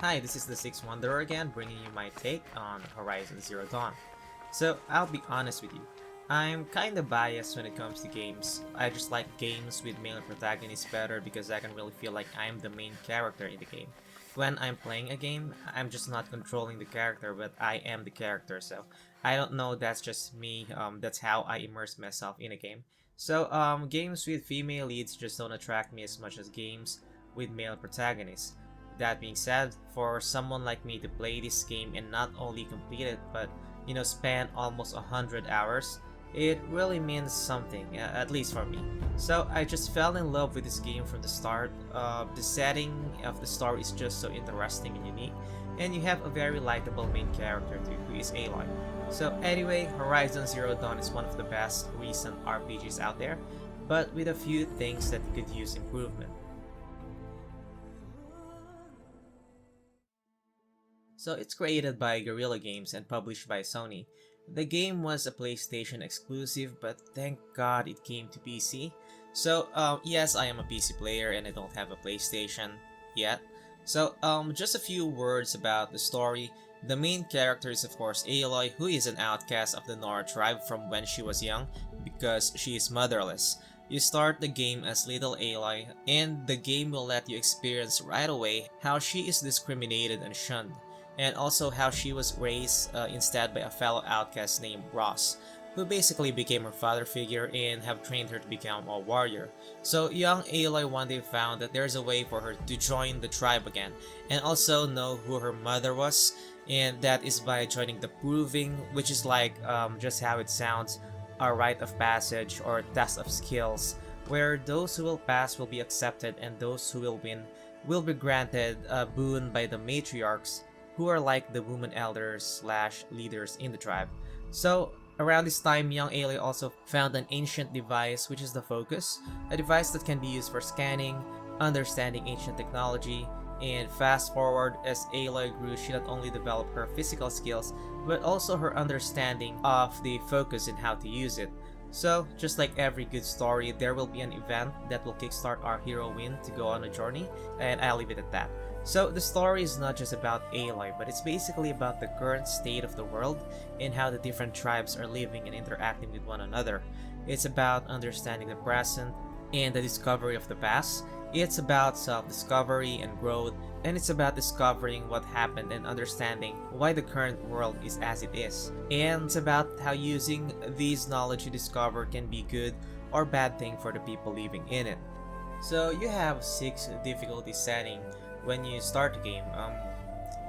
Hi, this is the Sixth Wanderer again, bringing you my take on Horizon Zero Dawn. So, I'll be honest with you. I'm kinda biased when it comes to games. I just like games with male protagonists better because I can really feel like I'm the main character in the game. When I'm playing a game, I'm just not controlling the character, but I am the character, so I don't know, that's just me, that's how I immerse myself in a game. So, games with female leads just don't attract me as much as games with male protagonists. That being said, for someone like me to play this game and not only complete it, but spend almost 100 hours, it really means something, at least for me. So I just fell in love with this game from the start. The setting of the story is just so interesting and unique, and you have a very likable main character too, who is Aloy. So anyway, Horizon Zero Dawn is one of the best recent RPGs out there, but with a few things that could use improvement. So it's created by Guerrilla Games and published by Sony. The game was a PlayStation exclusive, but thank God it came to PC. So yes, I am a PC player and I don't have a PlayStation yet. So just a few words about the story. The main character is of course Aloy, who is an outcast of the Nora tribe from when she was young because she is motherless. You start the game as little Aloy, and the game will let you experience right away how she is discriminated and shunned, and also how she was raised instead by a fellow outcast named Ross, who basically became her father figure and have trained her to become a warrior. So young Aloy one day found that there's a way for her to join the tribe again, and also know who her mother was, and that is by joining the Proving, which is like just how it sounds, a rite of passage or test of skills, where those who will pass will be accepted and those who will win will be granted a boon by the matriarchs, who are like the women elders slash leaders in the tribe. So around this time, young Aloy also found an ancient device, which is the Focus, a device that can be used for scanning, understanding ancient technology, and fast forward, as Aloy grew, she not only developed her physical skills, but also her understanding of the Focus and how to use it. So, just like every good story, there will be an event that will kickstart our heroine to go on a journey, and I'll leave it at that. So, the story is not just about Aloy, but it's basically about the current state of the world and how the different tribes are living and interacting with one another. It's about understanding the present and the discovery of the past. It's about self-discovery and growth, and it's about discovering what happened and understanding why the current world is as it is. And it's about how using these knowledge you discover can be good or bad thing for the people living in it. So you have 6 difficulty setting when you start the game.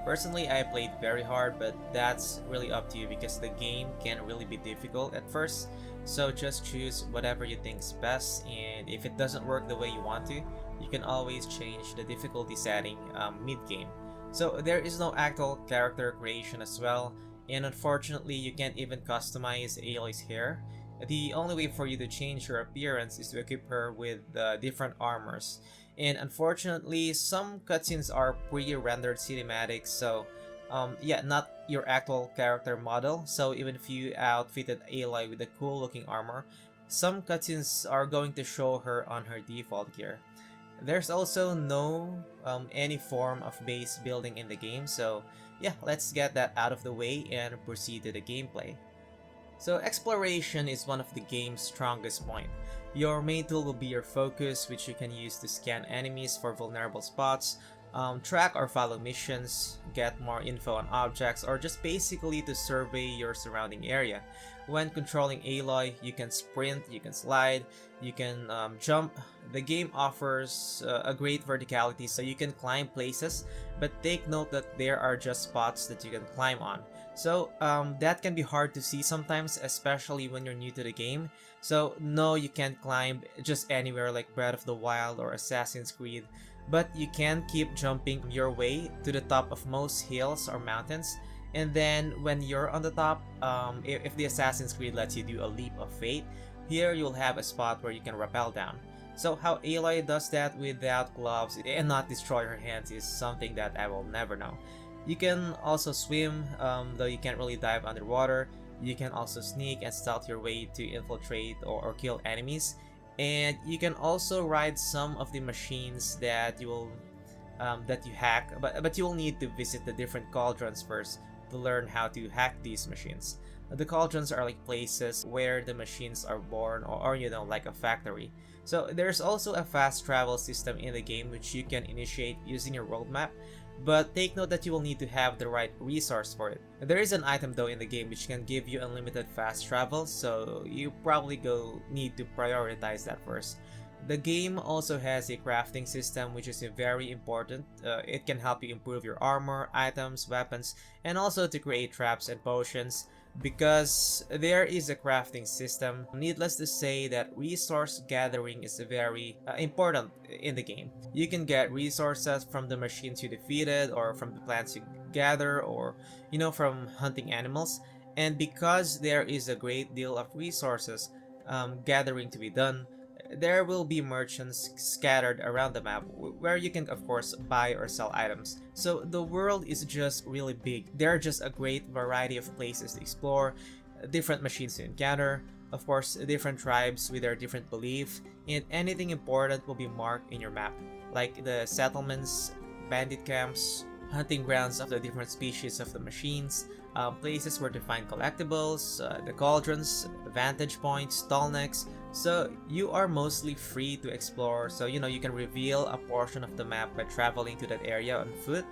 Personally, I played very hard, but that's really up to you because the game can really be difficult at first. So just choose whatever you think is best, and if it doesn't work the way you want to, you can always change the difficulty setting mid-game. So there is no actual character creation as well, and unfortunately you can't even customize Aloy's hair. The only way for you to change her appearance is to equip her with different armors. And unfortunately, some cutscenes are pre-rendered cinematics, so yeah, not your actual character model. So even if you outfitted Aloy with a cool looking armor, some cutscenes are going to show her on her default gear. There's also no any form of base building in the game, so yeah, let's get that out of the way and proceed to the gameplay. So exploration is one of the game's strongest points. Your main tool will be your Focus, which you can use to scan enemies for vulnerable spots, track or follow missions, get more info on objects, or just basically to survey your surrounding area. When controlling Aloy, you can sprint, you can slide, you can jump. The game offers a great verticality, so you can climb places, but take note that there are just spots that you can climb on. So that can be hard to see sometimes, especially when you're new to the game. So no, you can't climb just anywhere like Breath of the Wild or Assassin's Creed, but you can keep jumping your way to the top of most hills or mountains. And then when you're on the top, if the Assassin's Creed lets you do a leap of faith, here you'll have a spot where you can rappel down. So how Aloy does that without gloves and not destroy her hands is something that I will never know. You can also swim, though you can't really dive underwater. You can also sneak and stealth your way to infiltrate or kill enemies. And you can also ride some of the machines that you will that you hack, but you will need to visit the different cauldrons first to learn how to hack these machines. The cauldrons are like places where the machines are born, or you know, like a factory. So there's also a fast travel system in the game which you can initiate using your world map, but take note that you will need to have the right resource for it. There is an item though in the game which can give you unlimited fast travel, so you probably need to prioritize that first. The game also has a crafting system which is very important. It can help you improve your armor, items, weapons, and also to create traps and potions. Because there is a crafting system, needless to say that resource gathering is very important in the game. You can get resources from the machines you defeated, or from the plants you gather, or you know, from hunting animals. And because there is a great deal of resources gathering to be done, there will be merchants scattered around the map where you can of course buy or sell items. So the world is just really big. There are just a great variety of places to explore, different machines to encounter, of course different tribes with their different beliefs, and anything important will be marked in your map, like the settlements, bandit camps, hunting grounds of the different species of the machines, places where to find collectibles, the cauldrons, vantage points, tallnecks. So you are mostly free to explore, so you know, you can reveal a portion of the map by traveling to that area on foot,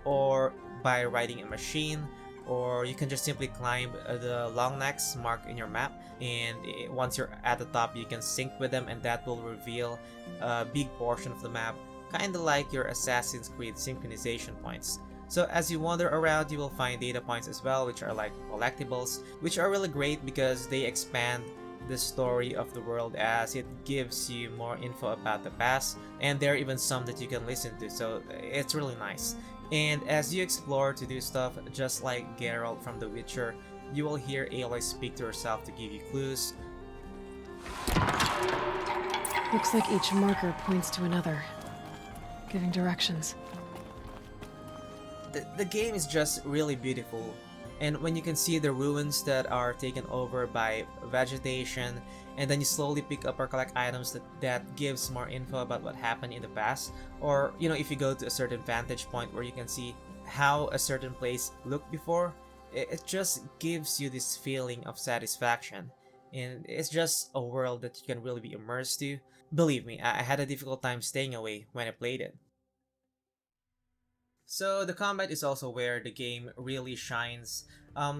or by riding a machine, or you can just simply climb the long necks marked in your map, and once you're at the top you can sync with them, and that will reveal a big portion of the map, kinda like your Assassin's Creed synchronization points. So as you wander around, you will find data points as well, which are like collectibles, which are really great because they expand the story of the world as it gives you more info about the past, and there are even some that you can listen to, so it's really nice. And as you explore to do stuff, just like Geralt from The Witcher, you will hear Aloy speak to herself to give you clues. Looks like each marker points to another, giving directions. The game is just really beautiful, and when you can see the ruins that are taken over by vegetation, and then you slowly pick up or collect items that gives more info about what happened in the past, or you know, if you go to a certain vantage point where you can see how a certain place looked before, it just gives you this feeling of satisfaction, and it's just a world that you can really be immersed to. Believe me, I had a difficult time staying away when I played it. So the combat is also where the game really shines.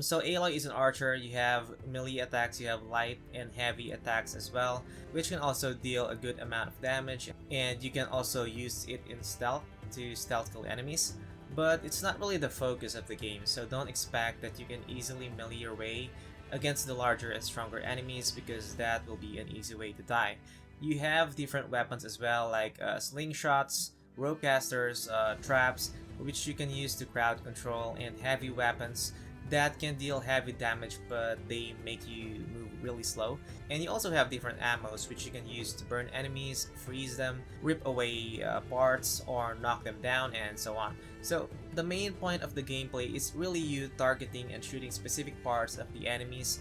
So Aloy is an archer. You have melee attacks, you have light and heavy attacks as well, which can also deal a good amount of damage, and you can also use it in stealth to stealth kill enemies. But it's not really the focus of the game, so don't expect that you can easily melee your way against the larger and stronger enemies, because that will be an easy way to die. You have different weapons as well, like slingshots, rope casters, traps, which you can use to crowd control, and heavy weapons that can deal heavy damage but they make you move really slow. And you also have different ammos which you can use to burn enemies, freeze them, rip away parts, or knock them down, and so on. So the main point of the gameplay is really you targeting and shooting specific parts of the enemies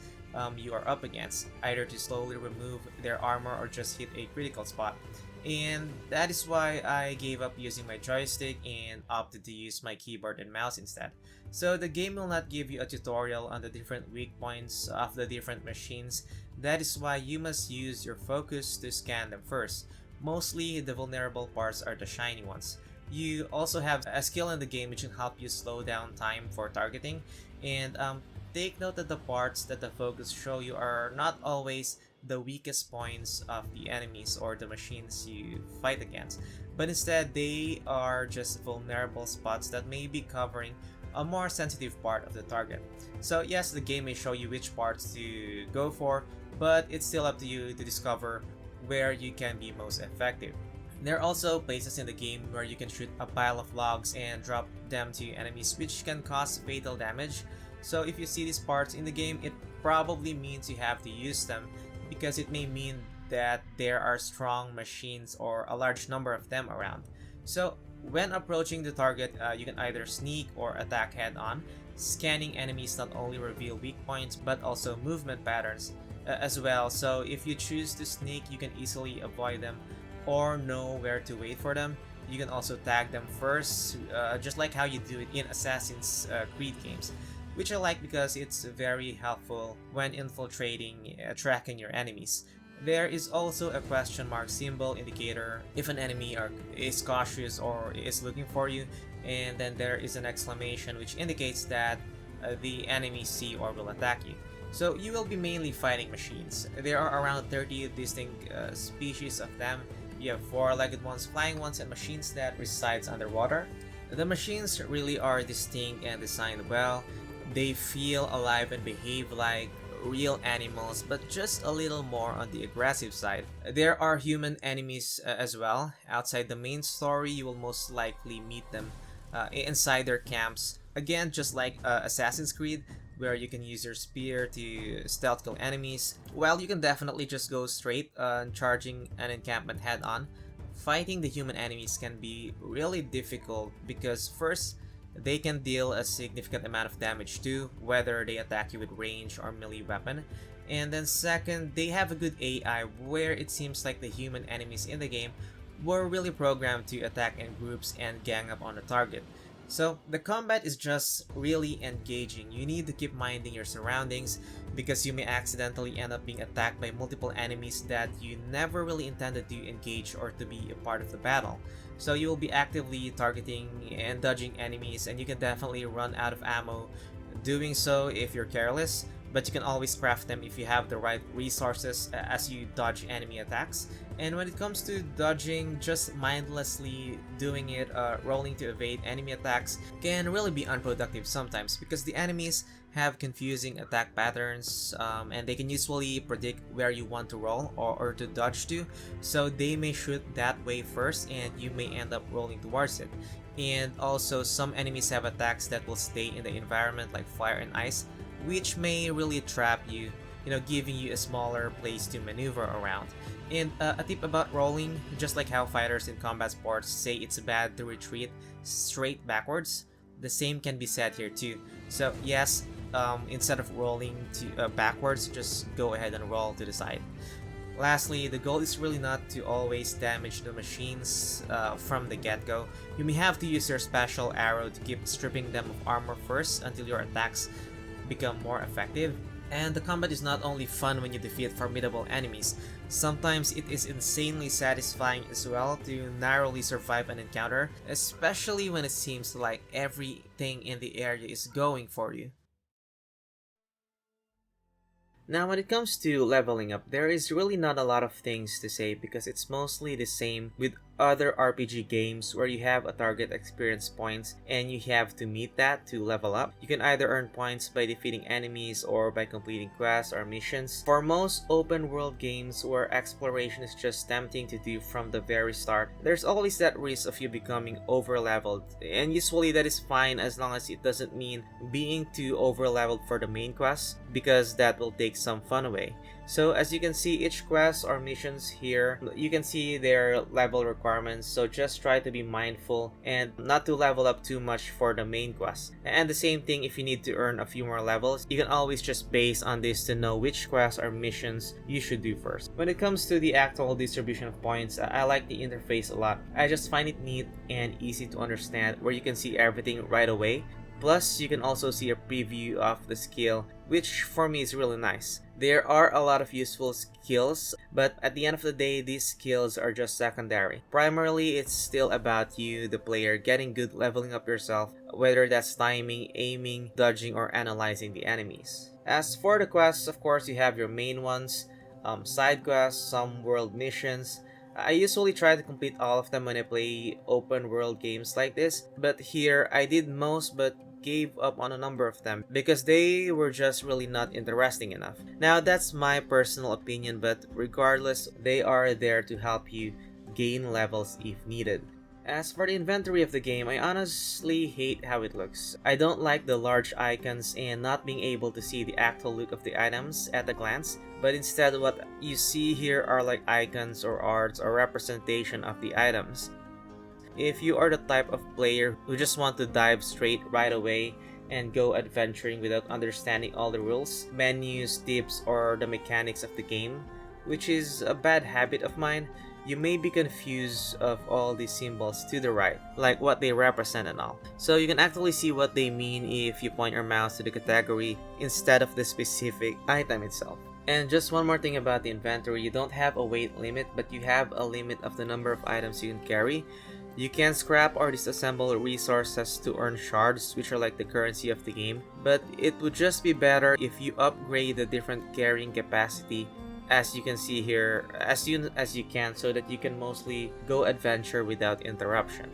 you are up against, either to slowly remove their armor or just hit a critical spot. And that is why I gave up using my joystick and opted to use my keyboard and mouse instead. So the game will not give you a tutorial on the different weak points of the different machines. That is why you must use your focus to scan them first. Mostly the vulnerable parts are the shiny ones. You also have a skill in the game which will help you slow down time for targeting, and take note that the parts that the focus show you are not always the weakest points of the enemies or the machines you fight against, but instead they are just vulnerable spots that may be covering a more sensitive part of the target. So yes, the game may show you which parts to go for, but it's still up to you to discover where you can be most effective. There are also places in the game where you can shoot a pile of logs and drop them to enemies, which can cause fatal damage. So if you see these parts in the game, it probably means you have to use them, because it may mean that there are strong machines or a large number of them around. So when approaching the target, you can either sneak or attack head-on. Scanning enemies not only reveal weak points but also movement patterns as well. So if you choose to sneak, you can easily avoid them or know where to wait for them. You can also tag them first, just like how you do it in Assassin's Creed games, which I like because it's very helpful when infiltrating, tracking your enemies. There is also a question mark symbol indicator if an enemy is cautious or is looking for you, and then there is an exclamation which indicates that the enemy see or will attack you. So you will be mainly fighting machines. There are around 30 distinct species of them. You have four-legged ones, flying ones, and machines that resides underwater. The machines really are distinct and designed well. They feel alive and behave like real animals, but just a little more on the aggressive side. There are human enemies as well. Outside the main story, you will most likely meet them inside their camps. Again, just like Assassin's Creed, where you can use your spear to stealth kill enemies, while you can definitely just go straight charging an encampment head on. Fighting the human enemies can be really difficult because first, they can deal a significant amount of damage too, whether they attack you with range or melee weapon. And then second, they have a good AI where it seems like the human enemies in the game were really programmed to attack in groups and gang up on the target. So the combat is just really engaging. You need to keep minding your surroundings because you may accidentally end up being attacked by multiple enemies that you never really intended to engage or to be a part of the battle. So you will be actively targeting and dodging enemies, and you can definitely run out of ammo doing so if you're careless, but you can always craft them if you have the right resources as you dodge enemy attacks. And when it comes to dodging, just mindlessly doing it, rolling to evade enemy attacks can really be unproductive sometimes because the enemies have confusing attack patterns, and they can usually predict where you want to roll or to dodge to, so they may shoot that way first and you may end up rolling towards it. And also some enemies have attacks that will stay in the environment like fire and ice, which may really trap you, giving you a smaller place to maneuver around. And a tip about rolling, just like how fighters in combat sports say it's bad to retreat straight backwards, the same can be said here too. So yes, instead of rolling to backwards, just go ahead and roll to the side. Lastly, the goal is really not to always damage the machines from the get-go. You may have to use your special arrow to keep stripping them of armor first until your attacks become more effective. And the combat is not only fun when you defeat formidable enemies, sometimes it is insanely satisfying as well to narrowly survive an encounter, especially when it seems like everything in the area is going for you. Now when it comes to leveling up, there is really not a lot of things to say because it's mostly the same with other RPG games where you have a target experience points and you have to meet that to level up. You can either earn points by defeating enemies or by completing quests or missions. For most open world games where exploration is just tempting to do from the very start, there's always that risk of you becoming over leveled, and usually that is fine as long as it doesn't mean being too over leveled for the main quest, because that will take some fun away. So as you can see, each quest or missions here, you can see their level requirements, so just try to be mindful and not to level up too much for the main quest. And the same thing, if you need to earn a few more levels, you can always just base on this to know which quests or missions you should do first. When it comes to the actual distribution of points, I like the interface a lot. I just find it neat and easy to understand where you can see everything right away. Plus, you can also see a preview of the skill, which for me is really nice. There are a lot of useful skills, but at the end of the day, these skills are just secondary. Primarily, it's still about you, the player, getting good leveling up yourself, whether that's timing, aiming, dodging, or analyzing the enemies. As for the quests, of course, you have your main ones, side quests, some world missions. I usually try to complete all of them when I play open world games like this, but here I did most but gave up on a number of them because they were just really not interesting enough. Now that's my personal opinion, but regardless, they are there to help you gain levels if needed. As for the inventory of the game, I honestly hate how it looks. I don't like the large icons and not being able to see the actual look of the items at a glance, but instead what you see here are like icons or arts or representation of the items. If you are the type of player who just want to dive straight right away and go adventuring without understanding all the rules, menus, tips, or the mechanics of the game, which is a bad habit of mine, you may be confused of all these symbols to the right, like what they represent and all. So you can actually see what they mean if you point your mouse to the category instead of the specific item itself. And just one more thing about the inventory, you don't have a weight limit, but you have a limit of the number of items you can carry. You can scrap or disassemble resources to earn shards, which are like the currency of the game, but it would just be better if you upgrade the different carrying capacity, as you can see here, as soon as you can, so that you can mostly go adventure without interruption.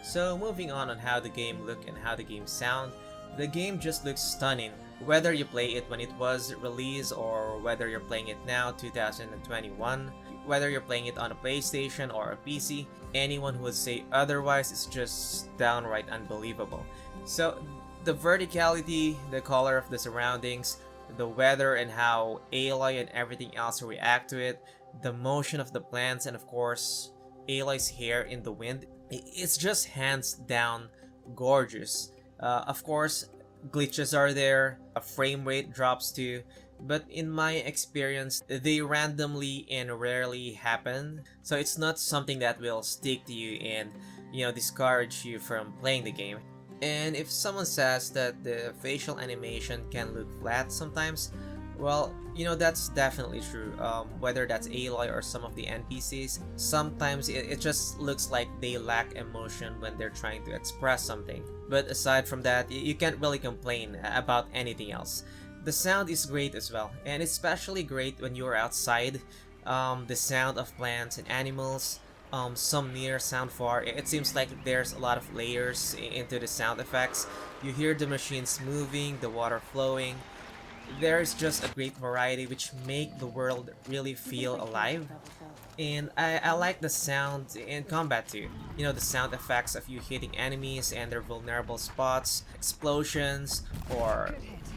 So moving on how the game look and how the game sound, the game just looks stunning. Whether you play it when it was released or whether you're playing it now, 2021, whether you're playing it on a PlayStation or a PC, anyone who would say otherwise is just downright unbelievable. So the verticality, the color of the surroundings, the weather and how Aloy and everything else react to it, the motion of the plants, and of course Aloy's hair in the wind, it's just hands down gorgeous. Of course, glitches are there, a frame rate drops too, but in my experience, they randomly and rarely happen, so it's not something that will stick to you and, discourage you from playing the game. And if someone says that the facial animation can look flat sometimes, well, that's definitely true. Whether that's Aloy or some of the NPCs, sometimes it just looks like they lack emotion when they're trying to express something. But aside from that, you can't really complain about anything else. The sound is great as well, and especially great when you're outside. The sound of plants and animals, some near, sound far. It seems like there's a lot of layers into the sound effects. You hear the machines moving, the water flowing. There's just a great variety which make the world really feel alive. And I like the sound in combat too. The sound effects of you hitting enemies and their vulnerable spots, explosions, or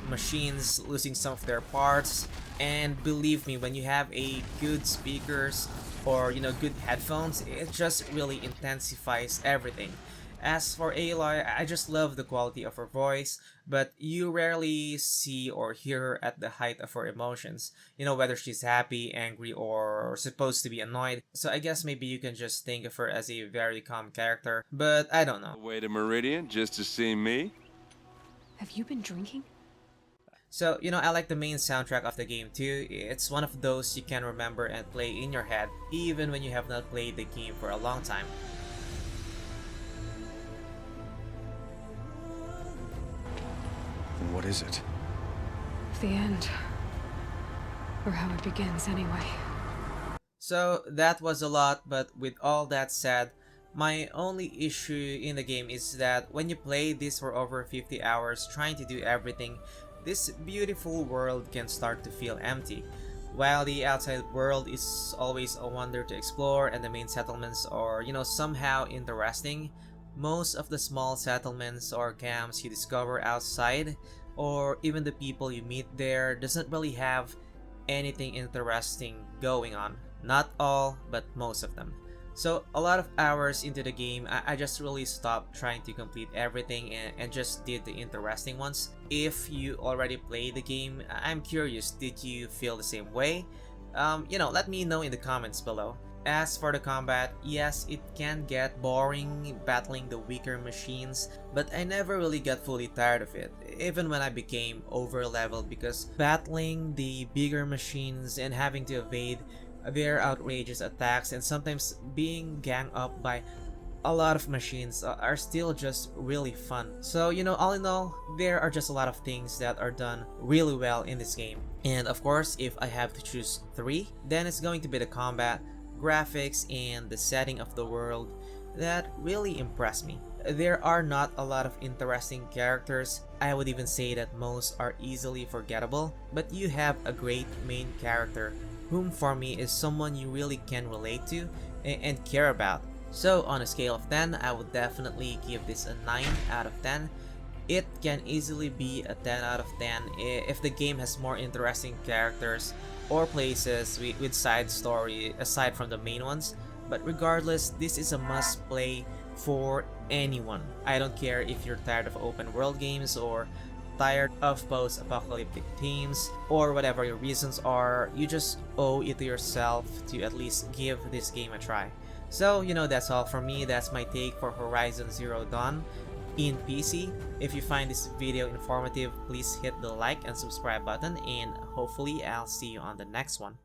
machines losing some of their parts. And believe me, when you have a good speakers or good headphones, it just really intensifies everything. As for Aloy, I just love the quality of her voice, but you rarely see or hear her at the height of her emotions. Whether she's happy, angry, or supposed to be annoyed. So I guess maybe you can just think of her as a very calm character, but I don't know. Way to Meridian just to see me? Have you been drinking? So, I like the main soundtrack of the game too. It's one of those you can remember and play in your head, even when you have not played the game for a long time. What is it? The end. Or how it begins, anyway. So that was a lot, but with all that said, my only issue in the game is that when you play this for over 50 hours trying to do everything, this beautiful world can start to feel empty. While the outside world is always a wonder to explore and the main settlements are, somehow interesting, most of the small settlements or camps you discover outside, or even the people you meet there, doesn't really have anything interesting going on. Not all, but most of them. So a lot of hours into the game, I just really stopped trying to complete everything and just did the interesting ones. If you already played the game, I'm curious, did you feel the same way? Let me know in the comments below. As for the combat, yes, it can get boring battling the weaker machines, but I never really got fully tired of it, even when I became over leveled, because battling the bigger machines and having to evade their outrageous attacks and sometimes being ganged up by a lot of machines are still just really fun. So, all in all, there are just a lot of things that are done really well in this game. And of course, if I have to choose three, then it's going to be the combat, graphics, and the setting of the world that really impressed me. There are not a lot of interesting characters. I would even say that most are easily forgettable, but you have a great main character whom for me is someone you really can relate to and care about. So on a scale of 10, I would definitely give this a 9 out of 10. It can easily be a 10 out of 10 if the game has more interesting characters or places with side story aside from the main ones. But regardless, this is a must play for anyone. I don't care if you're tired of open world games or tired of post-apocalyptic themes, or whatever your reasons are, you just owe it to yourself to at least give this game a try. So, that's all from me. That's my take for Horizon Zero Dawn in PC. If you find this video informative, please hit the like and subscribe button, and hopefully I'll see you on the next one.